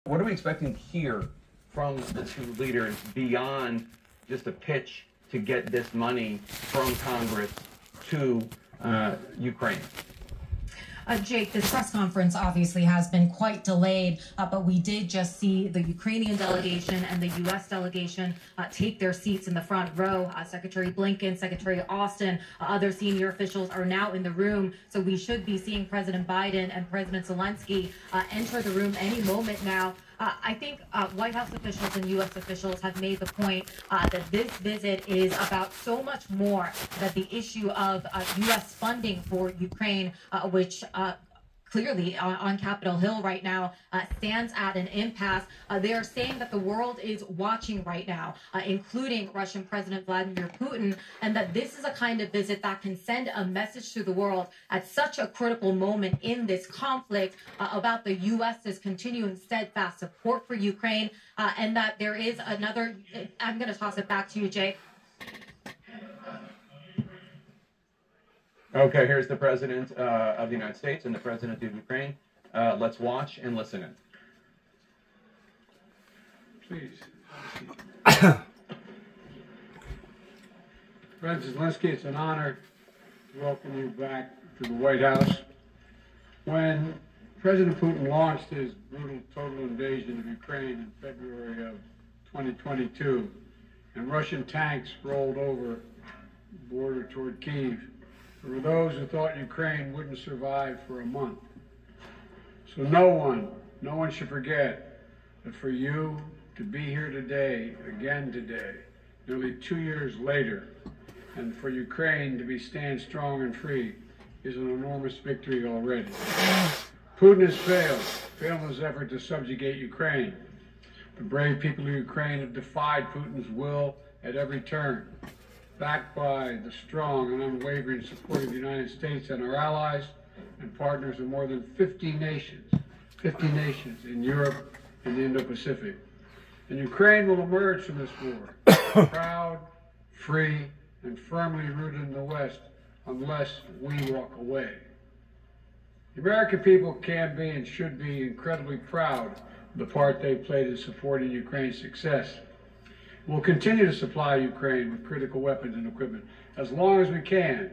What are we expecting here from the two leaders beyond just a pitch to get this money from Congress to Ukraine? Jake, this press conference obviously has been quite delayed, but we did just see the Ukrainian delegation and the U.S. delegation take their seats in the front row. Secretary Blinken, Secretary Austin, other senior officials are now in the room. So we should be seeing President Biden and President Zelensky enter the room any moment now. I think White House officials and U.S. officials have made the point that this visit is about so much more than the issue of U.S. funding for Ukraine, which clearly on Capitol Hill right now stands at an impasse. They are saying that the world is watching right now, including Russian President Vladimir Putin, and that this is a kind of visit that can send a message to the world at such a critical moment in this conflict about the U.S.'s continuing steadfast support for Ukraine, and that there is another. I'm going to toss it back to you, Jay. Okay, here's the President of the United States and the President of Ukraine. Let's watch and listen in. Please. President Zelensky, it's an honor to welcome you back to the White House. When President Putin launched his brutal total invasion of Ukraine in February of 2022, and Russian tanks rolled over the border toward Kyiv, there were those who thought Ukraine wouldn't survive for a month. So no one should forget that for you to be here today, again today, nearly 2 years later, and for Ukraine to stand strong and free is an enormous victory already. Putin has failed in his effort to subjugate Ukraine. The brave people of Ukraine have defied Putin's will at every turn. Backed by the strong and unwavering support of the United States and our allies and partners of more than 50 nations in Europe and the Indo-Pacific. And Ukraine will emerge from this war proud, free, and firmly rooted in the West unless we walk away. The American people can be and should be incredibly proud of the part they played in supporting Ukraine's success. We'll continue to supply Ukraine with critical weapons and equipment as long as we can,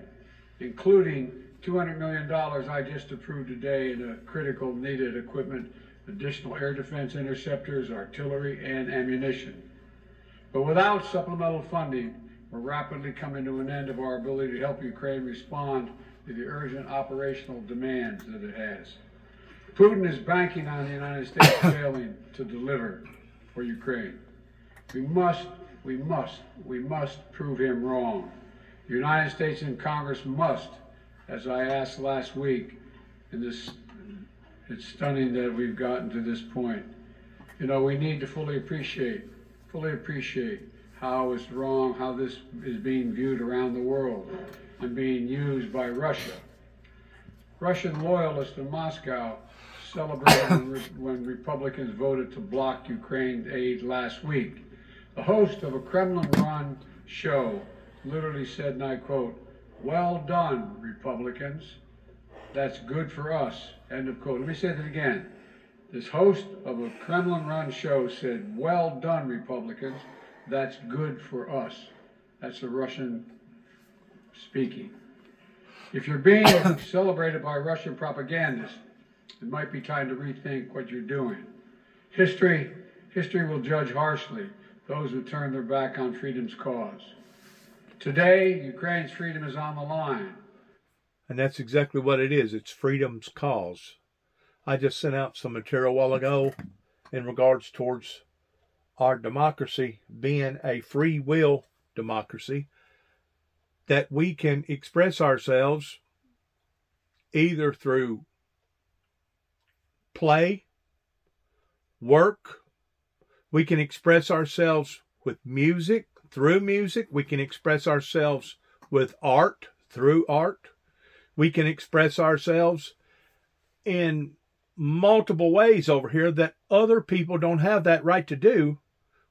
including $200 million I just approved today in a critical needed equipment, additional air defense interceptors, artillery, and ammunition. But without supplemental funding, we're rapidly coming to an end of our ability to help Ukraine respond to the urgent operational demands that it has. Putin is banking on the United States failing to deliver for Ukraine. We must prove him wrong. The United States and Congress must, as I asked last week, and it's stunning that we've gotten to this point. You know, we need to fully appreciate how it's wrong, how this is being viewed around the world and being used by Russia. Russian loyalists in Moscow celebrated when Republicans voted to block Ukraine aid last week. The host of a Kremlin-run show literally said, and I quote, "Well done, Republicans. That's good for us," end of quote. Let me say that again. This host of a Kremlin-run show said, "Well done, Republicans. That's good for us." That's the Russian speaking. If you're being celebrated by Russian propagandists, it might be time to rethink what you're doing. History will judge harshly those who turn their back on freedom's cause. Today, Ukraine's freedom is on the line. And that's exactly what it is. It's freedom's cause. I just sent out some material a while ago in regards towards our democracy being a free will democracy, that we can express ourselves either through play, work. We can express ourselves with music, through music. We can express ourselves with art, through art. We can express ourselves in multiple ways over here that other people don't have that right to do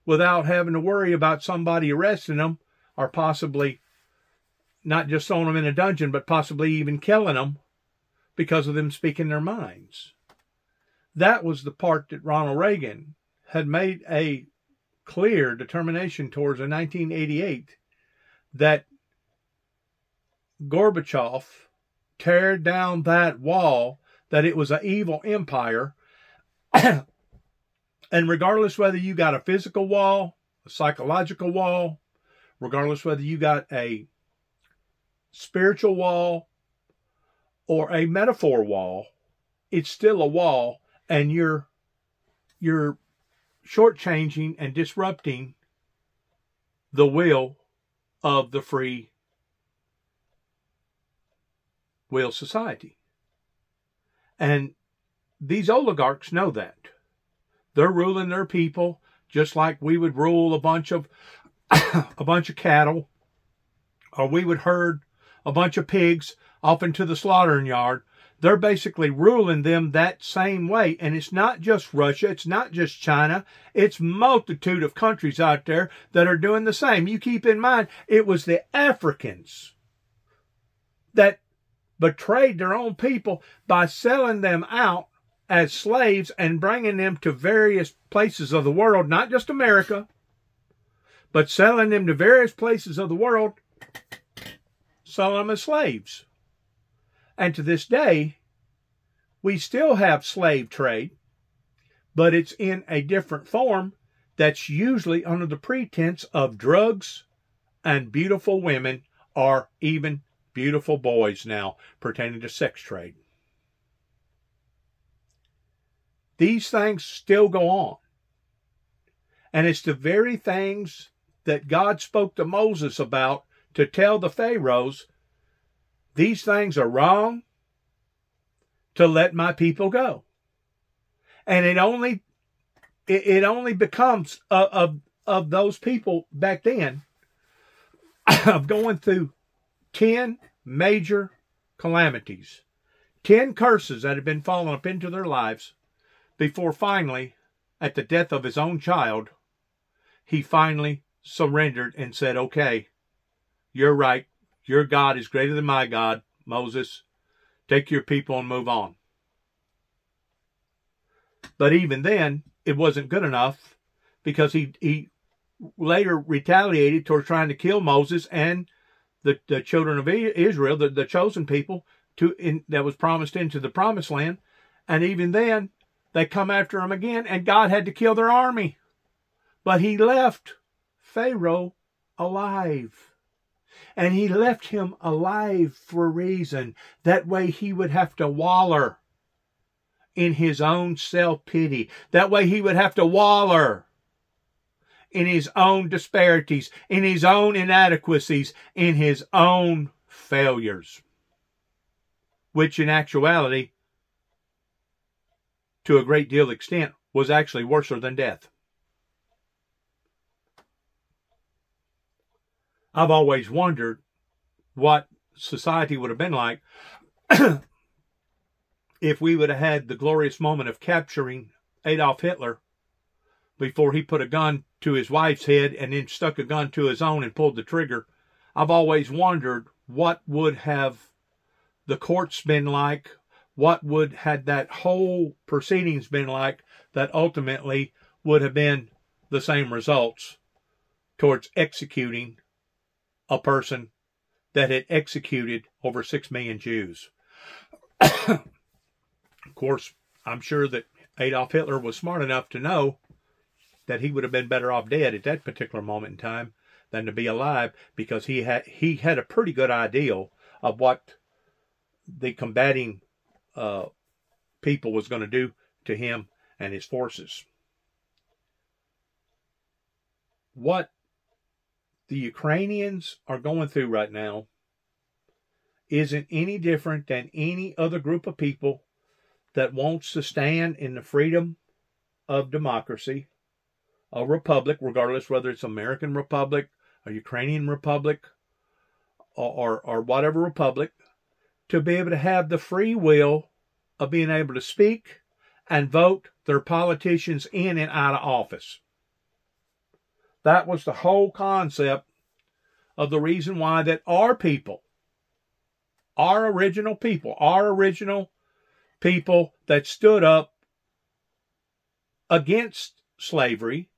without having to worry about somebody arresting them or possibly not just throwing them in a dungeon, but possibly even killing them because of them speaking their minds. that was the part that Ronald Reagan had made a clear determination towards in 1988, that Gorbachev tear down that wall, that it was an evil empire. And regardless whether you got a physical wall, a psychological wall, regardless whether you got a spiritual wall or a metaphor wall, it's still a wall, and you're shortchanging and disrupting the will of the free will society. And these oligarchs know that. They're ruling their people just like we would rule a bunch of cattle, or we would herd a bunch of pigs off into the slaughtering yard. They're basically ruling them that same way. And it's not just Russia. It's not just China. It's multitude of countries out there that are doing the same. You keep in mind, it was the Africans that betrayed their own people by selling them out as slaves and bringing them to various places of the world, not just America, but selling them to various places of the world, selling them as slaves. And to this day, we still have slave trade, but it's in a different form that's usually under the pretense of drugs and beautiful women, or even beautiful boys now, pertaining to sex trade. These things still go on. And it's the very things that God spoke to Moses about to tell the Pharaohs, these things are wrong, to let my people go. And it only becomes of those people back then of going through 10 major calamities, 10 curses that had been falling up into their lives, before finally, at the death of his own child, he finally surrendered and said, okay, you're right. Your God is greater than my God, Moses. Take your people and move on. But even then, it wasn't good enough, because he later retaliated toward trying to kill Moses and the children of Israel, the chosen people that was promised into the promised land. And even then, they come after him again, and God had to kill their army. But he left Pharaoh alive. And he left him alive for a reason. That way he would have to waller in his own self-pity. That way he would have to waller in his own disparities, in his own inadequacies, in his own failures. Which in actuality, to a great deal of extent, was actually worse than death. I've always wondered what society would have been like if we would have had the glorious moment of capturing Adolf Hitler before he put a gun to his wife's head and then stuck a gun to his own and pulled the trigger. I've always wondered what would have the courts been like, what would had that whole proceedings been like, that ultimately would have been the same results towards executing a person that had executed over 6 million Jews. Of course, I'm sure that Adolf Hitler was smart enough to know that he would have been better off dead at that particular moment in time than to be alive, because he had a pretty good idea of what the combating people was going to do to him and his forces. What the Ukrainians are going through right now isn't any different than any other group of people that wants to stand in the freedom of democracy, a republic, regardless whether it's American republic, a Ukrainian republic, or whatever republic, to be able to have the free will of being able to speak and vote their politicians in and out of office. That was the whole concept of the reason why that our people, our original people that stood up against slavery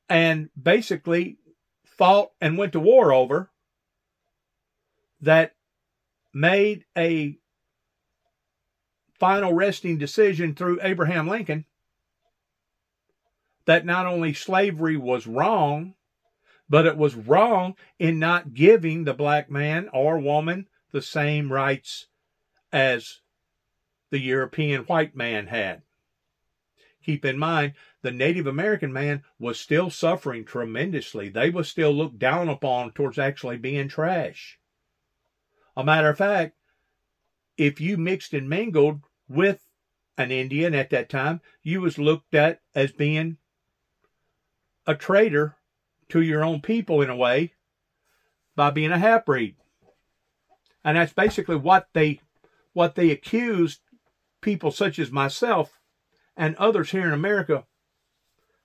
and basically fought and went to war over, that made a final resting decision through Abraham Lincoln that not only slavery was wrong, but it was wrong in not giving the black man or woman the same rights as the European white man had. Keep in mind, the Native American man was still suffering tremendously. They were still looked down upon towards actually being trash. A matter of fact, if you mixed and mingled with an Indian at that time, you was looked at as being a traitor to your own people in a way by being a half-breed. And that's basically what they accused people such as myself and others here in America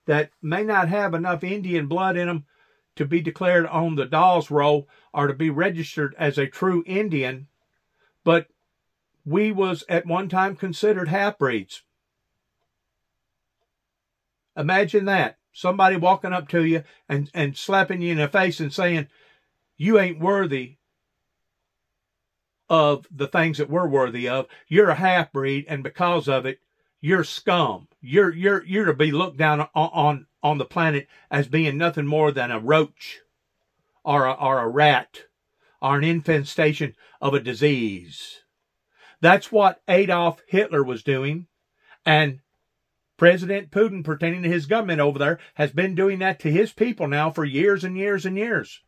that may not have enough Indian blood in them to be declared on the Dawes roll or to be registered as a true Indian, but we was at one time considered half-breeds. Imagine that. Somebody walking up to you and slapping you in the face and saying, you ain't worthy of the things that we're worthy of. You're a half-breed, and because of it, you're scum. You're to be looked down on the planet as being nothing more than a roach or a rat or an infestation of a disease. That's what Adolf Hitler was doing, and President Putin, pertaining to his government over there, has been doing that to his people now for years and years and years.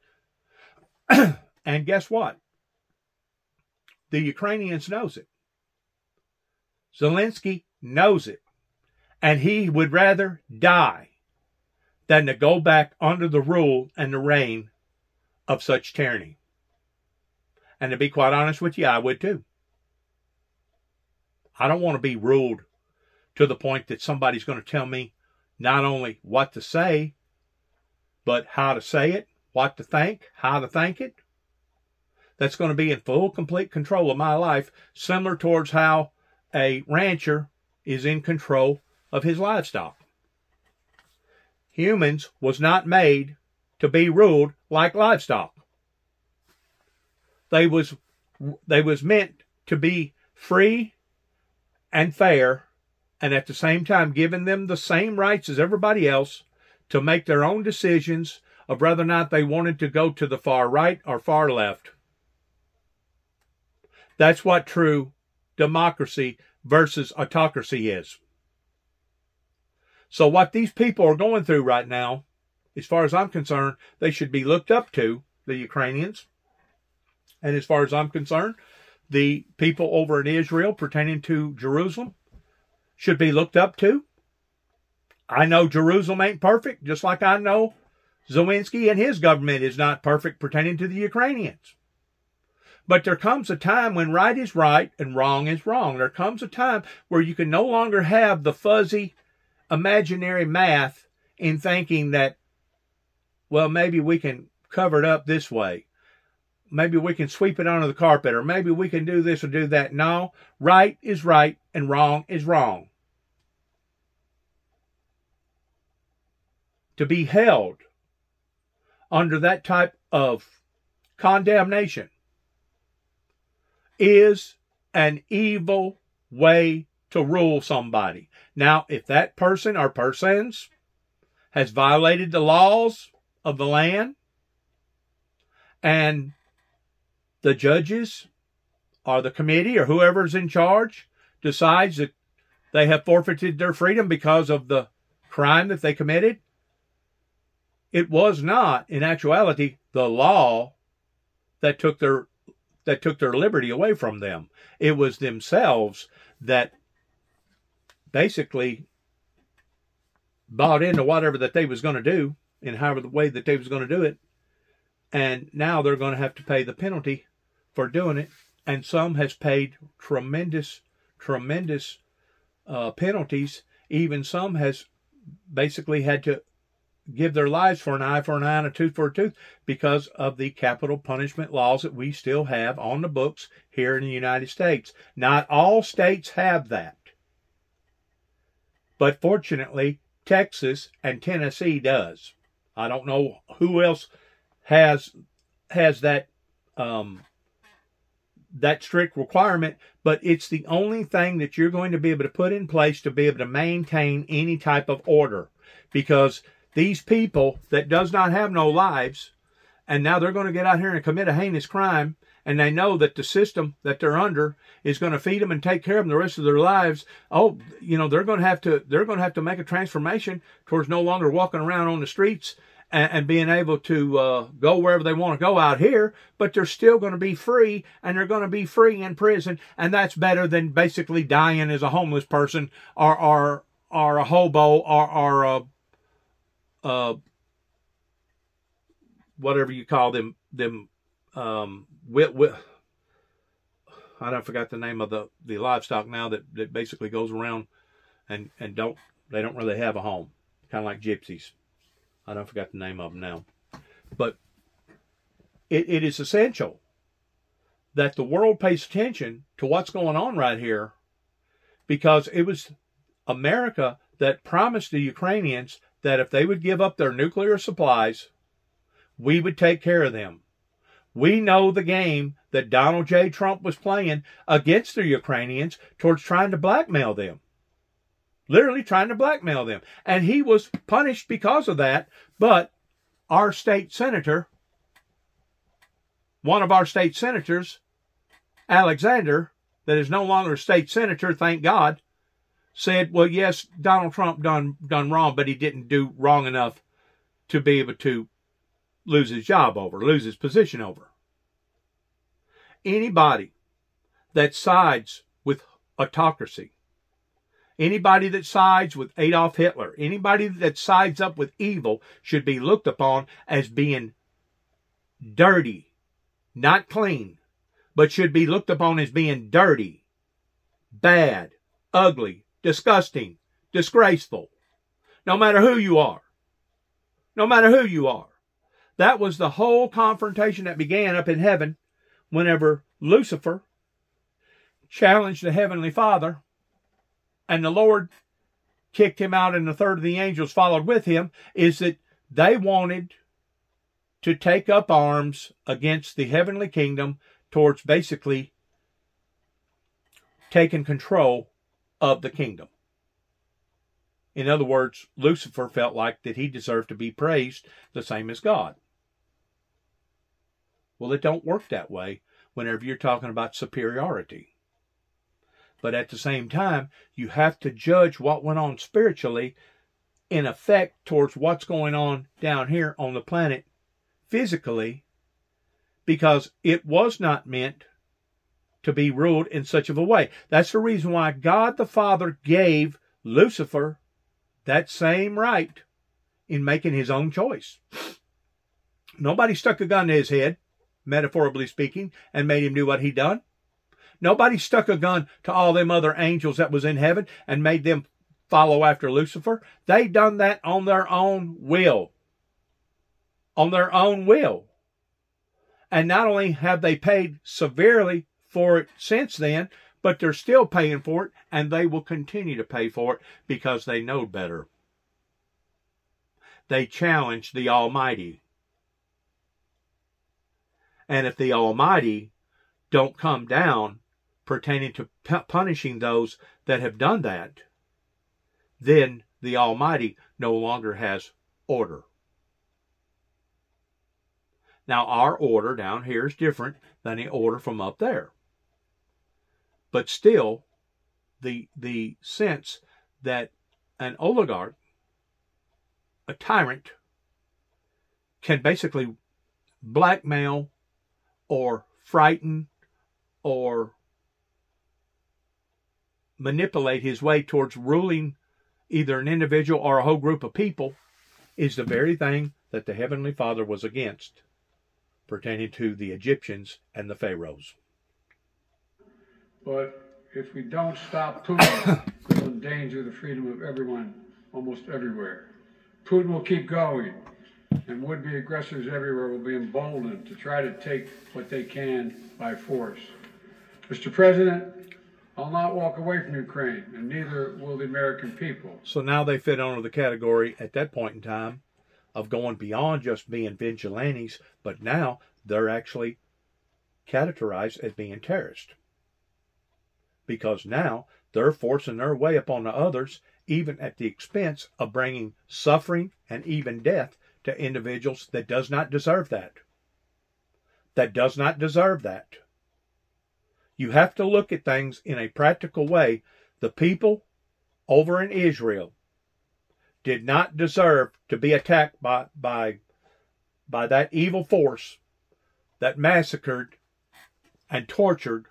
And guess what? The Ukrainians knows it. Zelensky knows it. And he would rather die than to go back under the rule and the reign of such tyranny. And to be quite honest with you, I would too. I don't want to be ruled to the point that somebody's going to tell me not only what to say, but how to say it, what to think, how to think it. That's going to be in full, complete control of my life, similar towards how a rancher is in control of his livestock. Humans was not made to be ruled like livestock. They was meant to be free and fair, and at the same time giving them the same rights as everybody else to make their own decisions of whether or not they wanted to go to the far right or far left. That's what true democracy versus autocracy is. So what these people are going through right now, as far as I'm concerned, they should be looked up to, the Ukrainians. And as far as I'm concerned, the people over in Israel pertaining to Jerusalem should be looked up to. I know Jerusalem ain't perfect, just like I know Zelensky and his government is not perfect pertaining to the Ukrainians. But there comes a time when right is right and wrong is wrong. There comes a time where you can no longer have the fuzzy, imaginary math in thinking that, well, maybe we can cover it up this way. Maybe we can sweep it under the carpet, or maybe we can do this or do that. No, right is right and wrong is wrong. To be held under that type of condemnation is an evil way to rule somebody. Now, if that person or persons has violated the laws of the land, and the judges or the committee or whoever's in charge decides that they have forfeited their freedom because of the crime that they committed, it was not, in actuality, the law that took their liberty away from them. It was themselves that basically bought into whatever that they was going to do in however the way that they was going to do it. And now they're going to have to pay the penalty for doing it. And some has paid tremendous penalties. Even some has basically had to give their lives for an eye and a tooth for a tooth because of the capital punishment laws that we still have on the books here in the United States. Not all states have that. But fortunately, Texas and Tennessee does. I don't know who else has that that strict requirement, but it's the only thing that you're going to be able to put in place to be able to maintain any type of order. Because these people that does not have no lives, and now they're going to get out here and commit a heinous crime, and they know that the system that they're under is going to feed them and take care of them the rest of their lives. Oh, you know, they're going to have to make a transformation towards no longer walking around on the streets and being able to go wherever they want to go out here, but they're still going to be free, and they're going to be free in prison, and that's better than basically dying as a homeless person or a hobo or whatever you call them. I don't forgot the name of the livestock now that basically goes around and don't really have a home, kind of like gypsies. I don't forget the name of them now. But it is essential that the world pays attention to what's going on right here, because it was America that promised the Ukrainians that if they would give up their nuclear supplies, we would take care of them. We know the game that Donald J. Trump was playing against the Ukrainians towards trying to blackmail them. Literally trying to blackmail them. And he was punished because of that. But our state senator, one of our state senators, Alexander, that is no longer a state senator, thank God, said, well, yes, Donald Trump done wrong, but he didn't do wrong enough to be able to lose his job over, lose his position over. Anybody that sides with autocracy, anybody that sides with Adolf Hitler, anybody that sides up with evil should be looked upon as being dirty, not clean, but should be looked upon as being dirty, bad, ugly, disgusting, disgraceful. No matter who you are. No matter who you are. That was the whole confrontation that began up in heaven whenever Lucifer challenged the Heavenly Father, and the Lord kicked him out and a third of the angels followed with him, is that they wanted to take up arms against the heavenly kingdom towards basically taking control of the kingdom. In other words, Lucifer felt like that he deserved to be praised the same as God. Well, it don't work that way whenever you're talking about superiority. But at the same time, you have to judge what went on spiritually in effect towards what's going on down here on the planet physically, because it was not meant to be ruled in such of a way. That's the reason why God the Father gave Lucifer that same right in making his own choice. Nobody stuck a gun to his head, metaphorically speaking, and made him do what he done. Nobody stuck a gun to all them other angels that was in heaven and made them follow after Lucifer. They done that on their own will. On their own will. And not only have they paid severely for it since then, but they're still paying for it, and they will continue to pay for it because they know better. They challenge the Almighty. And if the Almighty don't come down pertaining to punishing those that have done that, then the Almighty no longer has order. Now, our order down here is different than the order from up there. But still, the sense that an oligarch, a tyrant, can basically blackmail or frighten or manipulate his way towards ruling either an individual or a whole group of people is the very thing that the Heavenly Father was against, pertaining to the Egyptians and the Pharaohs. But if we don't stop Putin, we'll endanger the freedom of everyone, almost everywhere. Putin will keep going, and would-be aggressors everywhere will be emboldened to try to take what they can by force. Mr. President, I'll not walk away from Ukraine, and neither will the American people. So now they fit under the category at that point in time of going beyond just being vigilantes, but now they're actually categorized as being terrorists. Because now they're forcing their way upon the others, even at the expense of bringing suffering and even death to individuals that does not deserve that. That does not deserve that. You have to look at things in a practical way. The people over in Israel did not deserve to be attacked by that evil force that massacred and tortured,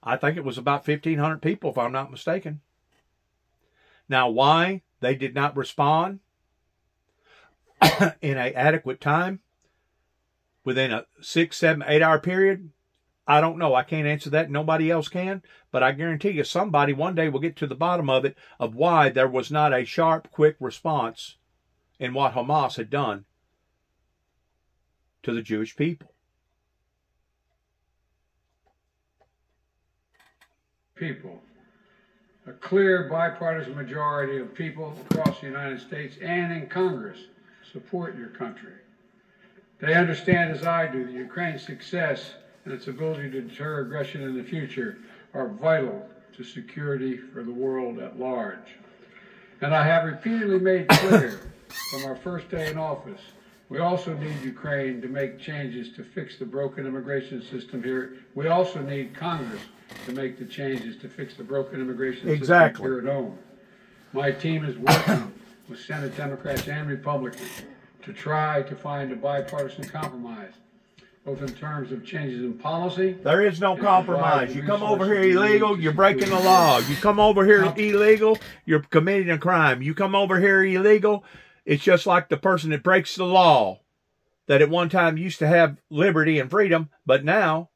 I think it was about 1,500 people, if I'm not mistaken. Now, why they did not respond in an adequate time within a 6, 7, 8 hour period, I don't know. I can't answer that. Nobody else can. But I guarantee you somebody one day will get to the bottom of it, of why there was not a sharp, quick response in what Hamas had done to the Jewish people. A clear bipartisan majority of people across the United States and in Congress support your country. They understand, as I do, that Ukraine's success and its ability to deter aggression in the future are vital to security for the world at large. And I have repeatedly made clear from our first day in office, we also need Ukraine to make changes to fix the broken immigration system here. We also need Congress to make the changes to fix the broken immigration system here at home. My team is working with Senate Democrats and Republicans to try to find a bipartisan compromise, both in terms of changes in policy. There is no compromise. You come over here illegal, you're breaking the law. You come over here illegal, you're committing a crime. You come over here illegal, it's just like the person that breaks the law, that at one time used to have liberty and freedom, but now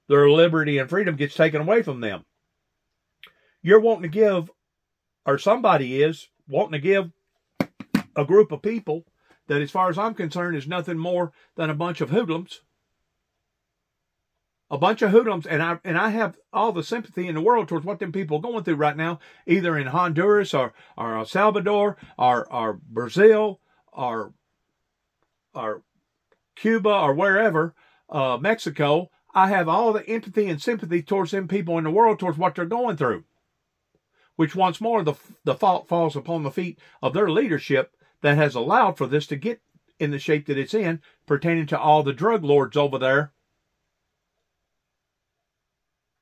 their liberty and freedom gets taken away from them. You're wanting to give, or somebody is wanting to give a group of people that, as far as I'm concerned, is nothing more than a bunch of hoodlums. A bunch of hoodlums, and I have all the sympathy in the world towards what them people are going through right now, either in Honduras or El Salvador or Brazil or Cuba or wherever, Mexico. I have all the empathy and sympathy towards them people in the world towards what they're going through, which once more the fault falls upon the feet of their leadership that has allowed for this to get in the shape that it's in, pertaining to all the drug lords over there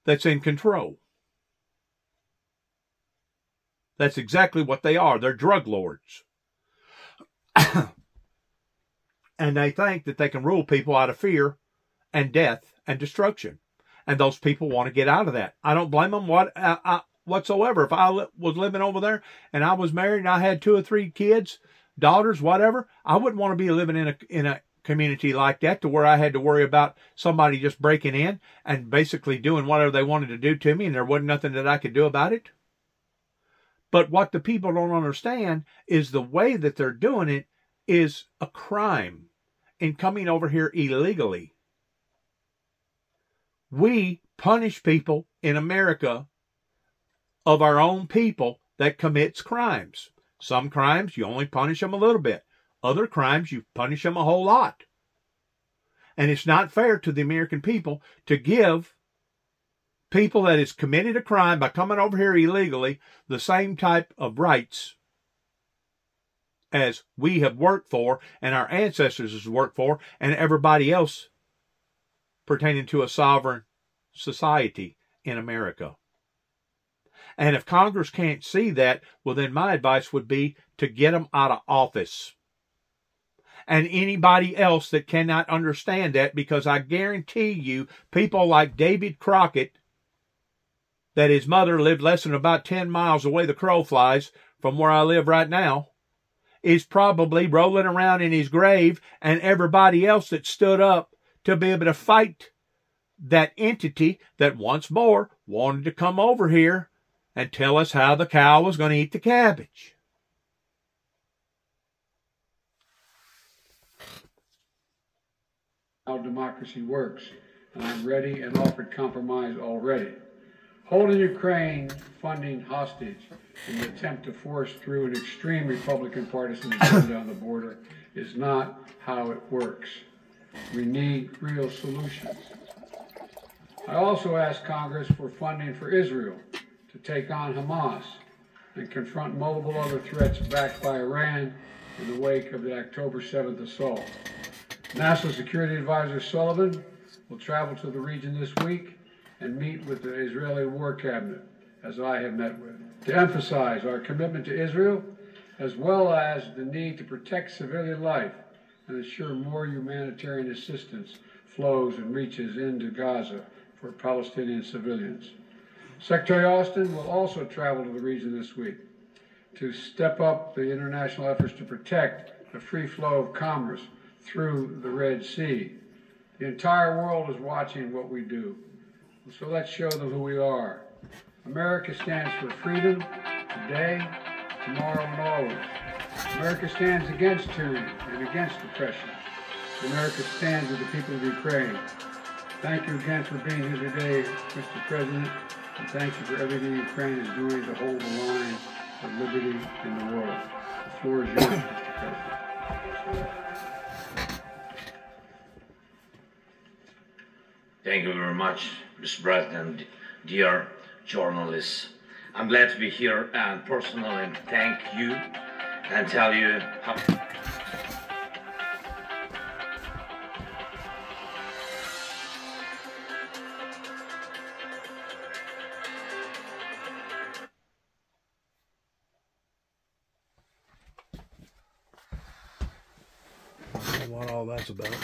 that's in control. That's exactly what they are. They're drug lords. And they think that they can rule people out of fear and death and destruction. And those people want to get out of that. I don't blame them whatsoever. If I was living over there and I was married and I had 2 or 3 kids, daughters, whatever, I wouldn't want to be living in a community like that to where I had to worry about somebody just breaking in and basically doing whatever they wanted to do to me and there wasn't nothing that I could do about it. But what the people don't understand is the way that they're doing it is a crime in coming over here illegally. We punish people in America of our own people that commits crimes. Some crimes, you only punish them a little bit. Other crimes, you punish them a whole lot. And it's not fair to the American people to give people that has committed a crime by coming over here illegally the same type of rights as we have worked for and our ancestors has worked for and everybody else pertaining to a sovereign society in America. And if Congress can't see that, well, then my advice would be to get them out of office. And anybody else that cannot understand that, because I guarantee you, people like David Crockett, that his mother lived less than about 10 miles away the crow flies from where I live right now, is probably rolling around in his grave, and everybody else that stood up to be able to fight that entity that once more wanted to come over here and tell us how the cow was going to eat the cabbage. How democracy works, and I'm ready and offered compromise already. Holding Ukraine funding hostage in the attempt to force through an extreme Republican partisan agenda on the border is not how it works. We need real solutions. I also asked Congress for funding for Israel to take on Hamas and confront multiple other threats backed by Iran in the wake of the October 7th assault. National Security Advisor Sullivan will travel to the region this week and meet with the Israeli War Cabinet, as I have met with, to emphasize our commitment to Israel, as well as the need to protect civilian life and ensure more humanitarian assistance flows and reaches into Gaza for Palestinian civilians. Secretary Austin will also travel to the region this week to step up the international efforts to protect the free flow of commerce through the Red Sea. The entire world is watching what we do. So let's show them who we are. America stands for freedom, today, tomorrow, and always. America stands against tyranny and against oppression. America stands with the people of Ukraine. Thank you again for being here today, Mr. President, and thank you for everything Ukraine is doing to hold the line of liberty in the world. The floor is yours, Mr. President. Thank you very much, Mr. President, dear journalists. I'm glad to be here and personally thank you and tell you how... I don't know what all that's about.